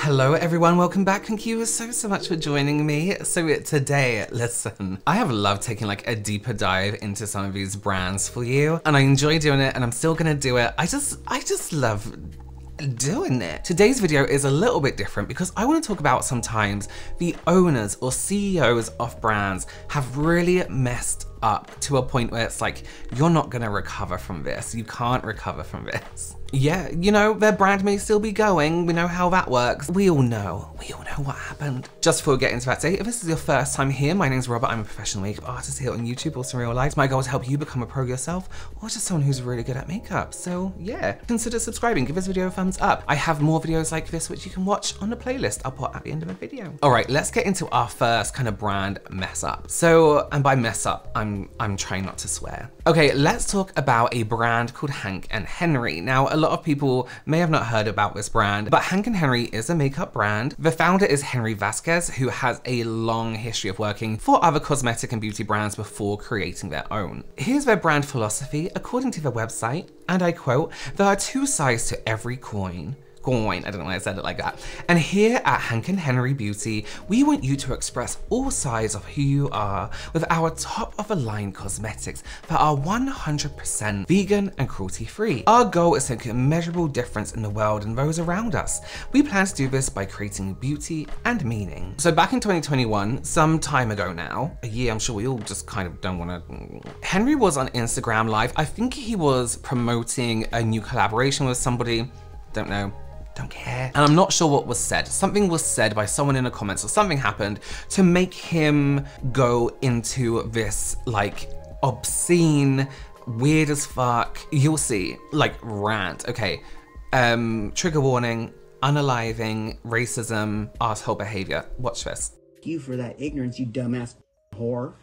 Hello everyone, welcome back. Thank you so much for joining me. So today, listen, I have loved taking like a deeper dive into some of these brands for you, and I enjoy doing it, and I'm still gonna do it. I just love doing it. Today's video is a little bit different because I want to talk about sometimes the owners or CEOs of brands have really messed up to a point where it's like, you're not gonna recover from this. You can't recover from this. Yeah, you know, their brand may still be going. We know how that works. We all know what happened. Just before we get into that today, if this is your first time here, my name's Robert. I'm a professional makeup artist here on YouTube, also in real life. It's my goal to help you become a pro yourself, or just someone who's really good at makeup. So yeah, consider subscribing, give this video a thumbs up. I have more videos like this which you can watch on the playlist I'll put at the end of the video. All right, let's get into our first kind of brand mess up. So, and by mess up, I'm trying not to swear. Okay, let's talk about a brand called Hank and Henry. Now, a lot of people may have not heard about this brand, but Hank and Henry is a makeup brand. The founder is Henry Vasquez, who has a long history of working for other cosmetic and beauty brands before creating their own. Here's their brand philosophy, according to their website, and I quote, "There are two sides to every coin. I don't know why I said it like that. And here at Hank and Henry Beauty, we want you to express all sides of who you are with our top of the line cosmetics that are 100% vegan and cruelty free. Our goal is to make a measurable difference in the world and those around us. We plan to do this by creating beauty and meaning." So back in 2021, some time ago now, a year, I'm sure we all just kind of don't want to. Henry was on Instagram Live. I think he was promoting a new collaboration with somebody, don't know. Don't care. And I'm not sure what was said. Something was said by someone in the comments, or something happened to make him go into this like obscene, weird as fuck, you'll see, like rant. Okay, trigger warning, unaliving, racism, asshole behavior. Watch this. You for that ignorance, you dumbass whore.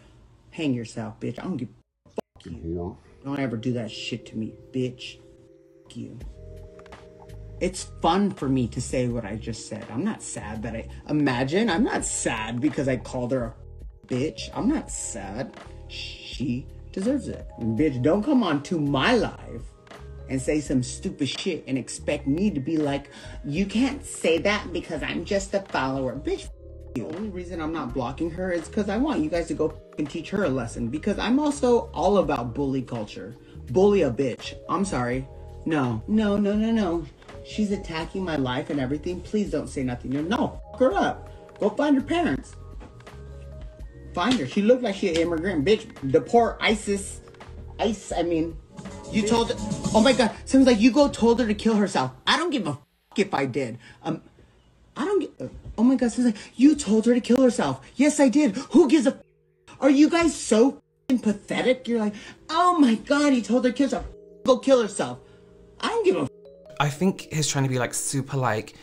Hang yourself, bitch. I don't give a fuck you. Don't ever do that shit to me, bitch. Fuck you. It's fun for me to say what I just said. I'm not sad that I'm not sad because I called her a bitch. I'm not sad. She deserves it. And bitch, don't come on to my live and say some stupid shit and expect me to be like, you can't say that because I'm just a follower. Bitch, the only reason I'm not blocking her is because I want you guys to go and teach her a lesson, because I'm also all about bully culture. Bully a bitch. I'm sorry. No. She's attacking my life and everything. Please don't say nothing. No, fuck her up. Go find her parents. Find her. She looked like she an immigrant, bitch. Deport ISIS. You told her. Oh my God. Someone's like, you told her to kill herself. I don't give a fuck if I did. I don't get. Oh my God. Someone's like, you told her to kill herself. Yes, I did. Who gives a fuck? Are you guys so pathetic? You're like, oh my God, he told her to kill herself. Go kill herself. I don't give a fuck. I think he's trying to be like super like,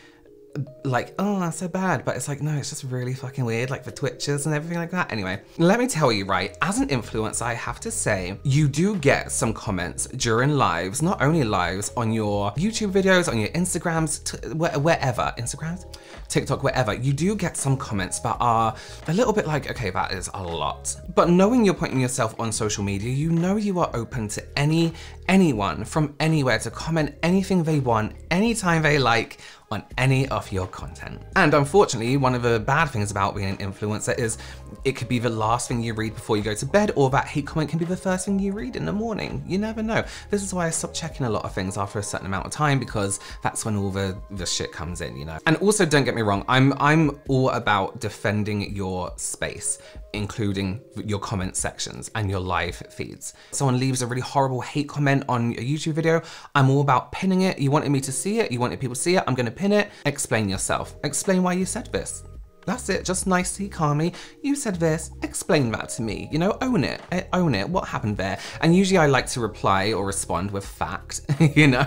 oh, that's so bad. But it's like, no, it's just really fucking weird, like the twitches and everything like that. Anyway, let me tell you, right, as an influencer, I have to say, you do get some comments during lives, not only lives, on your YouTube videos, on your Instagrams, wherever, Instagrams? TikTok, wherever, you do get some comments that are a little bit like, okay, that is a lot. But knowing you're putting yourself on social media, you know you are open to anyone from anywhere to comment anything they want, anytime they like, on any of your content. And unfortunately, one of the bad things about being an influencer is it could be the last thing you read before you go to bed, or that hate comment can be the first thing you read in the morning. You never know. This is why I stopped checking a lot of things after a certain amount of time, because that's when all the shit comes in, you know? And also, don't get me wrong, I'm all about defending your space, including your comment sections and your live feeds. Someone leaves a really horrible hate comment on a YouTube video, I'm all about pinning it. You wanted me to see it, you wanted people to see it, I'm gonna pin it. Explain yourself. Explain why you said this. That's it, just nicely, calmly. You said this, explain that to me. You know, own it, what happened there? And usually I like to reply or respond with fact, you know,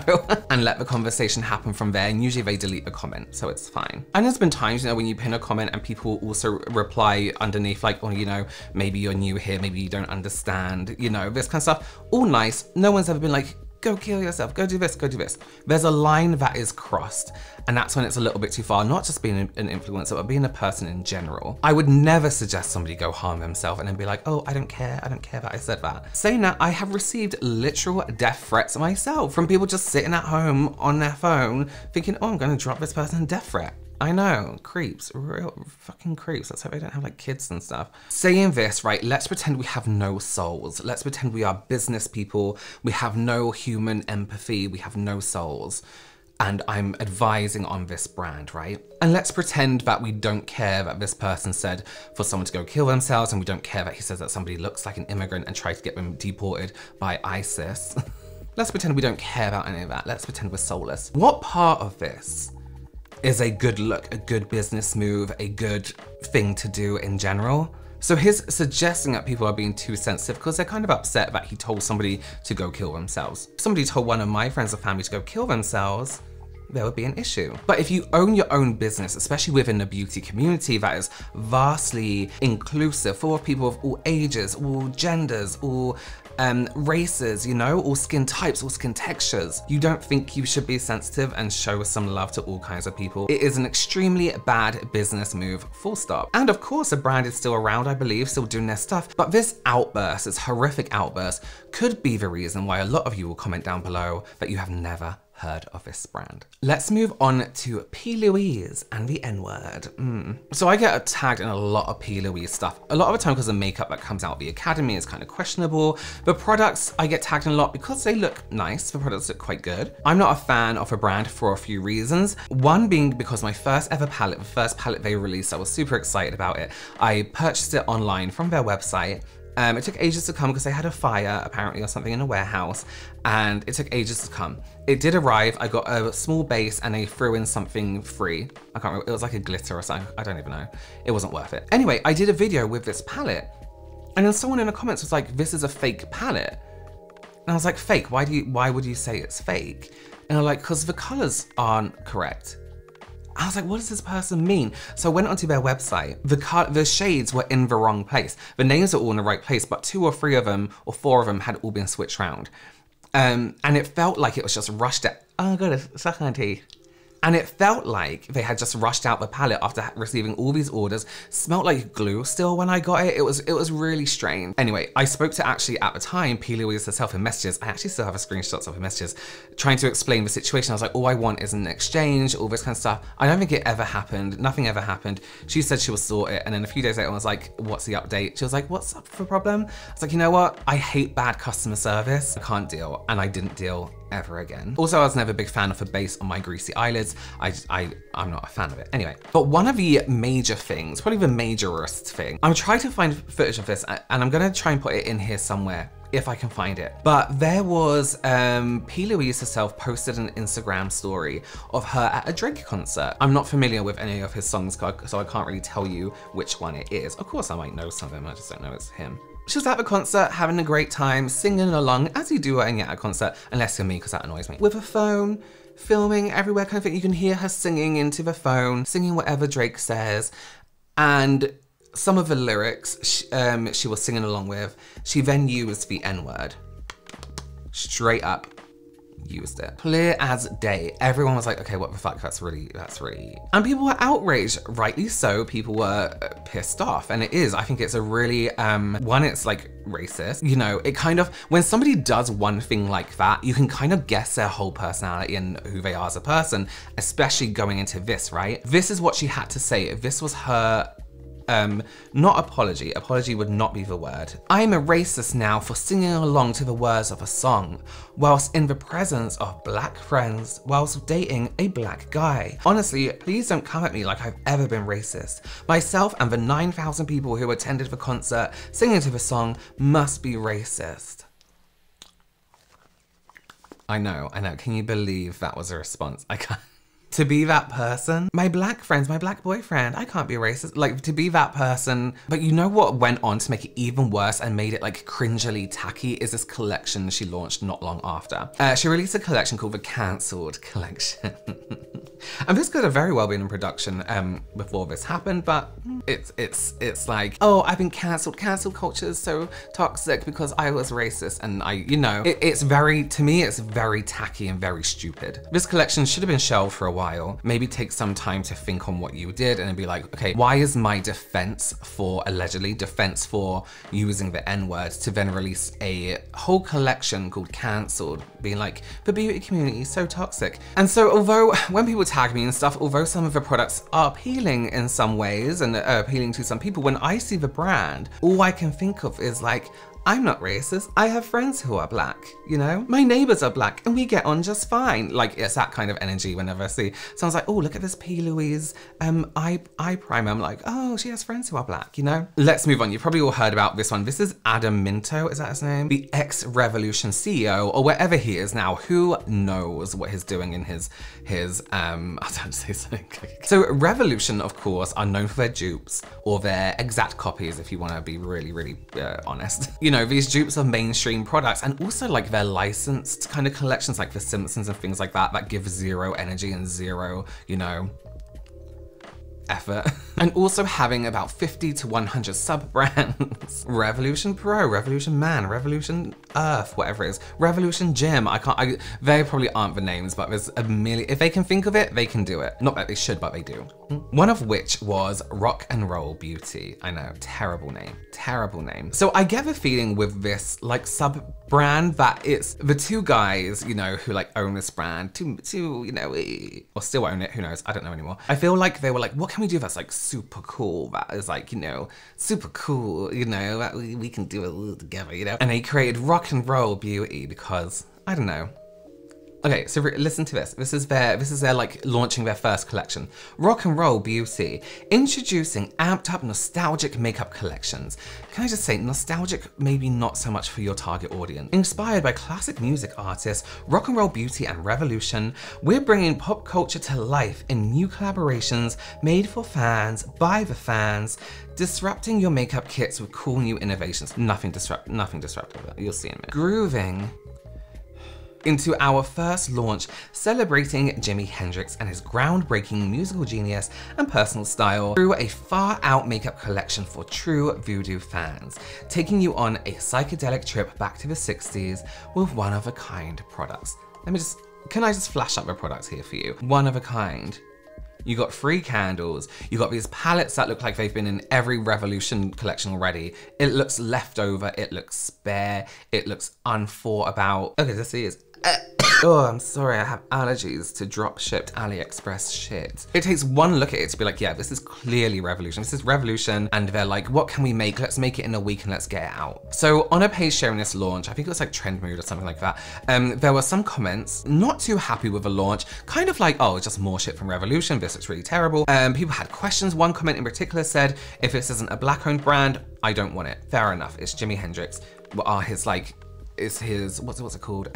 and let the conversation happen from there. And usually they delete the comment, so it's fine. And there's been times, you know, when you pin a comment and people also reply underneath like, oh, you know, maybe you're new here, maybe you don't understand, you know, this kind of stuff. All nice, no one's ever been like, go kill yourself, go do this, go do this. There's a line that is crossed, and that's when it's a little bit too far, not just being an influencer, but being a person in general. I would never suggest somebody go harm themselves and then be like, oh, I don't care that I said that. Saying that, I have received literal death threats myself from people just sitting at home on their phone thinking, oh, I'm gonna drop this person a death threat. I know, creeps, real fucking creeps. Let's hope they don't have like kids and stuff. Saying this, right, let's pretend we have no souls. Let's pretend we are business people. We have no human empathy. We have no souls. And I'm advising on this brand, right? And let's pretend that we don't care that this person said for someone to go kill themselves, and we don't care that he says that somebody looks like an immigrant and tries to get them deported by ISIS. Let's pretend we don't care about any of that. Let's pretend we're soulless. What part of this is a good look, a good business move, a good thing to do in general? So his suggesting that people are being too sensitive because they're kind of upset that he told somebody to go kill themselves. If somebody told one of my friends or family to go kill themselves, there would be an issue. But if you own your own business, especially within the beauty community that is vastly inclusive, full of people of all ages, all genders, all races, you know, all skin types, all skin textures, you don't think you should be sensitive and show some love to all kinds of people? It is an extremely bad business move, full stop. And of course, the brand is still around, I believe, still doing their stuff. But this outburst, this horrific outburst, could be the reason why a lot of you will comment down below that you have never heard of this brand. Let's move on to P.Louise and the N-word. So I get tagged in a lot of P.Louise stuff. A lot of the time because the makeup that comes out of the academy is kind of questionable. The products I get tagged in a lot because they look nice. The products look quite good. I'm not a fan of a brand for a few reasons. One being because my first ever palette, the first palette they released, I was super excited about it. I purchased it online from their website. It took ages to come because they had a fire apparently or something in a warehouse, and it took ages to come. It did arrive. I got a small base and they threw in something free. I can't remember, it was like a glitter or something. I don't even know. It wasn't worth it. Anyway, I did a video with this palette, and then someone in the comments was like, this is a fake palette. And I was like, fake? Why would you say it's fake? And I'm like, because the colors aren't correct. I was like, what does this person mean? So I went onto their website. The shades were in the wrong place. The names are all in the right place, but 2 or 3 of them, or 4 of them had all been switched around. And it felt like it was just rushed out. Oh my God, suck on tea. And it felt like they had just rushed out the palette after receiving all these orders. Smelled like glue still when I got it. It was really strange. Anyway, I spoke to actually at the time P.Louise herself in messages. I actually still have a screenshots of her messages trying to explain the situation. I was like, all I want is an exchange, all this kind of stuff. I don't think it ever happened. Nothing ever happened. She said she will sort it. And then a few days later I was like, what's the update? She was like, what's up for a problem? I was like, you know what? I hate bad customer service. I can't deal. And I didn't deal ever again. Also, I was never a big fan of a base on my greasy eyelids. I'm not a fan of it. Anyway, but one of the major things, probably the majorest thing, I'm trying to find footage of this and I'm gonna try and put it in here somewhere if I can find it. But there was, P.Louise herself posted an Instagram story of her at a Drake concert. I'm not familiar with any of his songs, so I can't really tell you which one it is. Of course I might know some of them, I just don't know it's him. She was at the concert, having a great time, singing along, as you do when you're at a concert, unless you're me, because that annoys me. With a phone, filming everywhere kind of thing. You can hear her singing into the phone, singing whatever Drake says. And some of the lyrics she was singing along with, she then used the N-word. Straight up used it. Clear as day. Everyone was like, okay, what the fuck, that's really. And people were outraged, rightly so. People were pissed off, and it is. I think it's a really, one, it's like racist. You know, it kind of, when somebody does one thing like that, you can kind of guess their whole personality and who they are as a person, especially going into this, right? This is what she had to say. This was her not apology. Apology would not be the word. I'm a racist now for singing along to the words of a song, whilst in the presence of black friends, whilst dating a black guy. Honestly, please don't come at me like I've ever been racist. Myself and the 9,000 people who attended the concert singing to the song must be racist. I know. Can you believe that was a response? I can't. To be that person, my black friends, my black boyfriend, I can't be racist. Like, to be that person. But you know what went on to make it even worse and made it like cringily tacky is this collection she launched not long after. She released a collection called the Cancelled Collection. And this could have very well been in production before this happened, but it's like, oh, I've been cancelled. Cancel culture is so toxic because I was racist, and it's very, to me, it's very tacky and very stupid. This collection should have been shelved for a while. Maybe take some time to think on what you did and then be like, okay, why is my defense for using the N-word to then release a whole collection called Cancelled, being like, the beauty community is so toxic. And so although when people tag me and stuff, although some of the products are appealing in some ways and appealing to some people, when I see the brand, all I can think of is like, I'm not racist. I have friends who are black, you know? My neighbors are black and we get on just fine. Like, it's that kind of energy whenever I see someone's like, oh, look at this P.Louise eye primer. I'm like, oh, she has friends who are black, you know? Let's move on. You've probably all heard about this one. This is Minto, is that his name? The ex-Revolution CEO, or wherever he is now. Who knows what he's doing in his I don't say something. So Revolution, of course, are known for their dupes or their exact copies, if you want to be really, really honest. You know, these dupes of mainstream products, and also like their licensed kind of collections like The Simpsons and things like that, that give zero energy and zero, you know, effort. And also having about 50 to 100 sub-brands. Revolution Pro, Revolution Man, Revolution Earth, whatever it is. Revolution Gym, they probably aren't the names, but there's a million, if they can think of it, they can do it. Not that they should, but they do. One of which was Rock and Roll Beauty. I know, terrible name, terrible name. So I get the feeling with this like sub-brand that it's the two guys, you know, who like own this brand, two, you know, or still own it, who knows, I don't know anymore. I feel like they were like, what can we do that's like super cool, that is like, you know, super cool, you know, that we can do it all together, you know? And they created Rock and Roll Beauty because, I don't know. Okay, so listen to this. This is their like launching their first collection. Rock and Roll Beauty, introducing amped up nostalgic makeup collections. Can I just say, nostalgic maybe not so much for your target audience. Inspired by classic music artists, Rock and Roll Beauty and Revolution, we're bringing pop culture to life in new collaborations made for fans, by the fans, disrupting your makeup kits with cool new innovations. Nothing disruptive, you'll see in a minute. Grooving into our first launch, celebrating Jimi Hendrix and his groundbreaking musical genius and personal style through a far-out makeup collection for true voodoo fans, taking you on a psychedelic trip back to the 60s with one-of-a-kind products. Can I just flash up the products here for you? One of a kind. You got free candles, you got these palettes that look like they've been in every Revolution collection already. It looks leftover, it looks spare, it looks unthought about. Okay, this is oh, I'm sorry, I have allergies to drop-shipped AliExpress shit. It takes one look at it to be like, yeah, this is clearly Revolution. This is Revolution, and they're like, what can we make? Let's make it in a week and let's get it out. So on a page sharing this launch, I think it was like Trend Mood or something like that, there were some comments not too happy with the launch, kind of like, oh, just more shit from Revolution, this looks really terrible. People had questions. One comment in particular said, if this isn't a black-owned brand, I don't want it. Fair enough, it's Jimi Hendrix. What are his, like, is his, what's it called?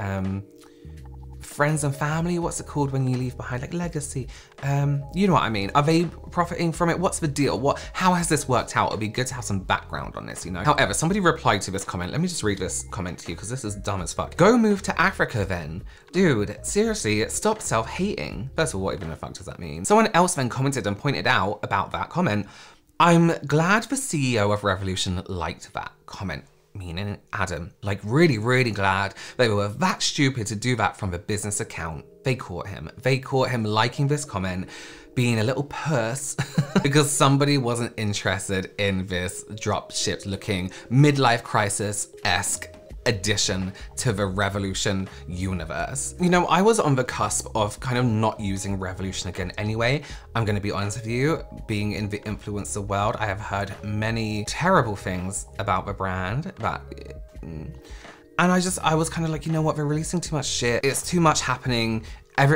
Friends and family, what's it called when you leave behind, like legacy? You know what I mean? Are they profiting from it? What's the deal? How has this worked out? It'd be good to have some background on this, you know? However, somebody replied to this comment. Let me just read this comment to you because this is dumb as fuck. Go move to Africa then. Dude, seriously, stop self-hating. First of all, what even the fuck does that mean? Someone else then commented and pointed out about that comment. I'm glad the CEO of Revolution liked that comment. Meaning Adam, like really, really glad they were that stupid to do that from the business account. They caught him liking this comment, being a little puss because somebody wasn't interested in this drop-shipped looking midlife crisis-esque addition to the Revolution universe. You know, I was on the cusp of kind of not using Revolution again anyway. I'm gonna be honest with you, being in the influencer world, I have heard many terrible things about the brand, and I was kind of like, you know what, they're releasing too much shit. It's too much happening.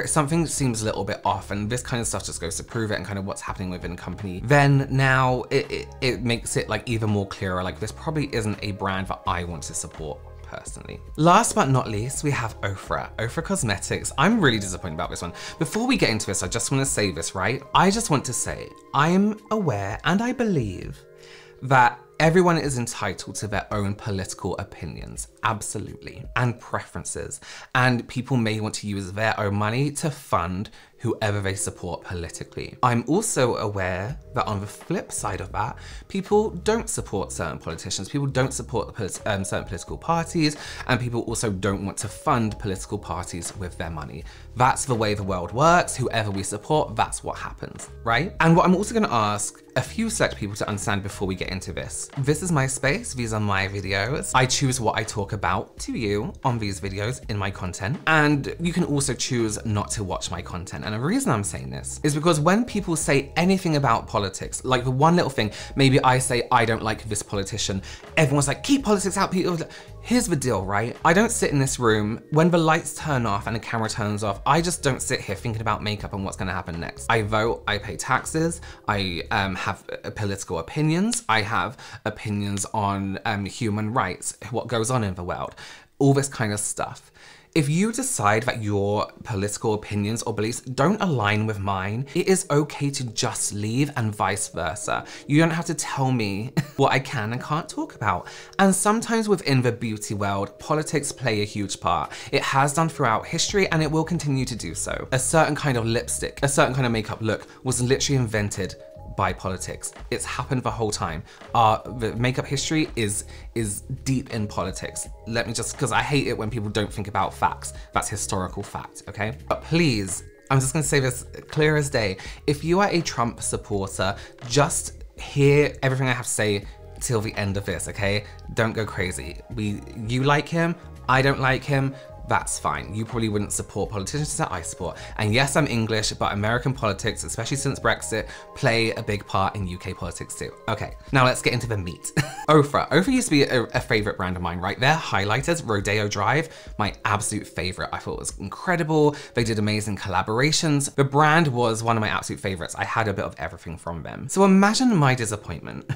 Something seems a little bit off, and this kind of stuff just goes to prove it and kind of what's happening within the company. Then now it makes it like even more clearer, like this probably isn't a brand that I want to support personally. Last but not least, we have Ofra Cosmetics. I'm really disappointed about this one. Before we get into this, I just want to say this, right? I just want to say, I'm aware and I believe that everyone is entitled to their own political opinions, absolutely, and preferences. And people may want to use their own money to fund whoever they support politically. I'm also aware that on the flip side of that, people don't support certain politicians, people don't support certain political parties, and people also don't want to fund political parties with their money. That's the way the world works. Whoever we support, that's what happens, right? And what I'm also gonna ask a few select people to understand before we get into this. This is my space, these are my videos. I choose what I talk about to you on these videos in my content, and you can also choose not to watch my content. And the reason I'm saying this is because when people say anything about politics, like the one little thing, maybe I say I don't like this politician, everyone's like, keep politics out, people. Here's the deal, right? I don't sit in this room, when the lights turn off and the camera turns off, I just don't sit here thinking about makeup and what's gonna happen next. I vote, I pay taxes, I have political opinions, I have opinions on human rights, what goes on in the world, all this kind of stuff. If you decide that your political opinions or beliefs don't align with mine, it is okay to just leave and vice versa. You don't have to tell me what I can and can't talk about. And sometimes within the beauty world, politics play a huge part. It has done throughout history and it will continue to do so. A certain kind of lipstick, a certain kind of makeup look was literally invented by politics. It's happened the whole time. The makeup history is deep in politics. Let me just, because I hate it when people don't think about facts. That's historical fact, okay? But please, I'm just gonna say this clear as day. If you are a Trump supporter, just hear everything I have to say till the end of this, okay? Don't go crazy. You like him, I don't like him, that's fine. You probably wouldn't support politicians that I support. And yes, I'm English, but American politics, especially since Brexit, play a big part in UK politics too. Okay, now let's get into the meat. Ofra. Ofra used to be a favorite brand of mine, right? Their highlighters, Rodeo Drive, my absolute favorite. I thought it was incredible. They did amazing collaborations. The brand was one of my absolute favorites. I had a bit of everything from them. So imagine my disappointment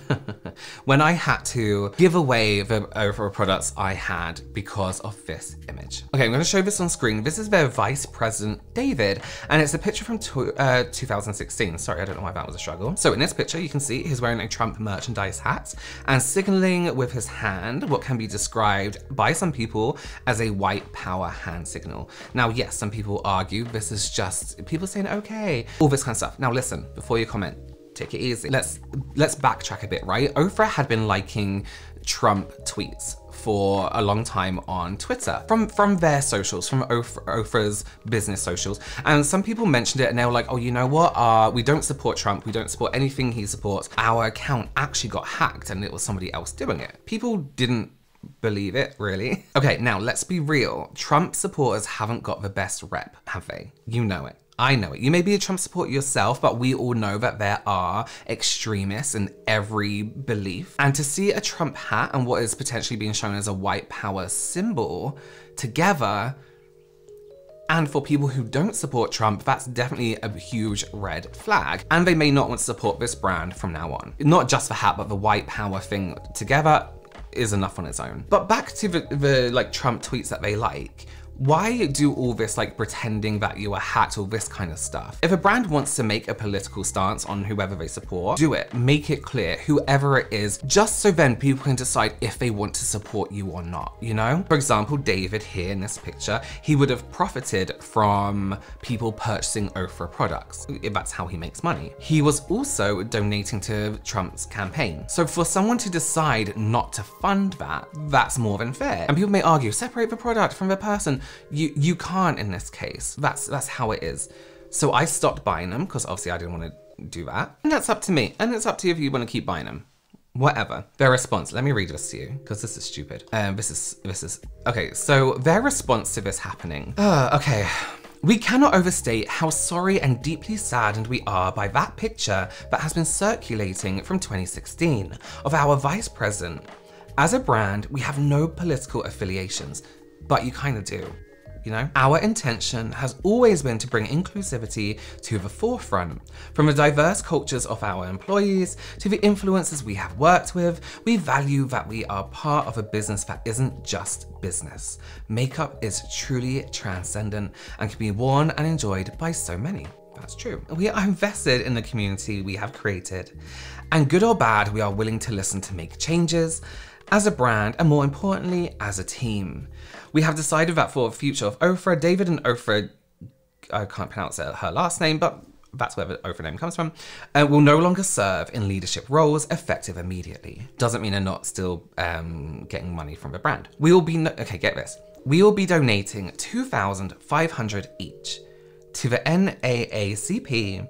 when I had to give away the Ofra products I had because of this image. Okay, I'm gonna show this on screen. This is their Vice President, David, and it's a picture from 2016. Sorry, I don't know why that was a struggle. So in this picture, you can see he's wearing a Trump merchandise hat and signaling with his hand what can be described by some people as a white power hand signal. Now, yes, some people argue this is just people saying, okay, all this kind of stuff. Now listen, before you comment, take it easy. Let's backtrack a bit, right? Ofra had been liking Trump tweets for a long time on Twitter from their socials, from Ofra's business socials. And some people mentioned it and they were like, oh, you know what? We don't support Trump. We don't support anything he supports. Our account actually got hacked and it was somebody else doing it. People didn't believe it, really. Okay, now let's be real. Trump supporters haven't got the best rep, have they? You know it. I know it. You may be a Trump supporter yourself, but we all know that there are extremists in every belief. And to see a Trump hat and what is potentially being shown as a white power symbol together, and for people who don't support Trump, that's definitely a huge red flag. And they may not want to support this brand from now on. Not just the hat, but the white power thing together is enough on its own. But back to the like Trump tweets that they like. Why do all this like pretending that you are hacked, all this kind of stuff? If a brand wants to make a political stance on whoever they support, do it. Make it clear, whoever it is, just so then people can decide if they want to support you or not, you know? For example, David here in this picture, he would have profited from people purchasing Ofra products, if that's how he makes money. He was also donating to Trump's campaign. So for someone to decide not to fund that, that's more than fair. And people may argue, separate the product from the person. You can't in this case. That's how it is. So I stopped buying them because obviously I didn't want to do that. And that's up to me. And it's up to you if you want to keep buying them. Whatever. Their response, let me read this to you because this is stupid. This is, okay, so their response to this happening. Okay. We cannot overstate how sorry and deeply saddened we are by that picture that has been circulating from 2016 of our vice president. As a brand, we have no political affiliations, but you kind of do, you know? Our intention has always been to bring inclusivity to the forefront. From the diverse cultures of our employees to the influencers we have worked with, we value that we are part of a business that isn't just business. Makeup is truly transcendent and can be worn and enjoyed by so many. That's true. We are invested in the community we have created. And good or bad, we are willing to listen to make changes as a brand, and more importantly, as a team. We have decided that for the future of Ofra, David and Ofra I can't pronounce her last name, but that's where the Ofra name comes from, will no longer serve in leadership roles effective immediately. Doesn't mean they're not still getting money from the brand. We will be, okay, get this. We will be donating $2,500 each to the NAACP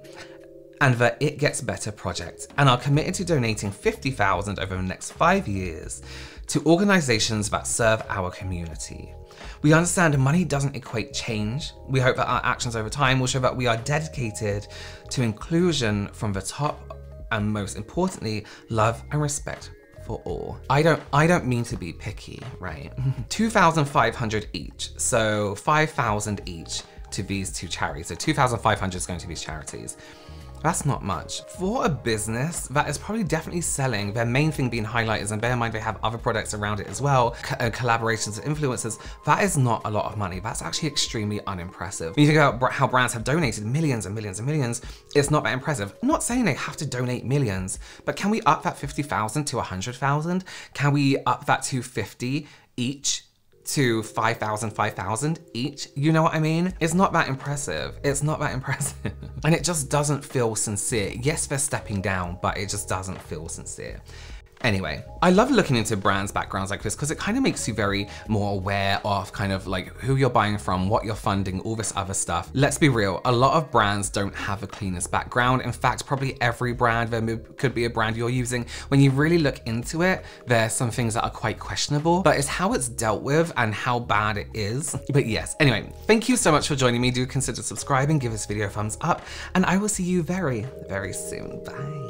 and the It Gets Better project, and are committed to donating $50,000 over the next 5 years to organizations that serve our community. We understand money doesn't equate change. We hope that our actions over time will show that we are dedicated to inclusion from the top, and most importantly, love and respect for all. I don't mean to be picky, right? $2,500 each, so $5,000 each to these two charities. So $2,500 is going to these charities. That's not much. For a business that is probably definitely selling, their main thing being highlighters, and bear in mind they have other products around it as well, collaborations with influencers, that is not a lot of money. That's actually extremely unimpressive. When you think about how brands have donated millions and millions and millions, it's not that impressive. I'm not saying they have to donate millions, but can we up that 50,000 to 100,000? Can we up that to 50 each? To 5,000 each, you know what I mean? It's not that impressive. It's not that impressive. And it just doesn't feel sincere. Yes, they're stepping down, but it just doesn't feel sincere. Anyway, I love looking into brands' backgrounds like this because it kind of makes you very more aware of kind of like who you're buying from, what you're funding, all this other stuff. Let's be real, a lot of brands don't have the cleanest background. In fact, probably every brand, there could be a brand you're using. When you really look into it, there's some things that are quite questionable, but it's how it's dealt with and how bad it is. But yes, anyway, thank you so much for joining me. Do consider subscribing, give this video a thumbs up, and I will see you very, very soon. Bye.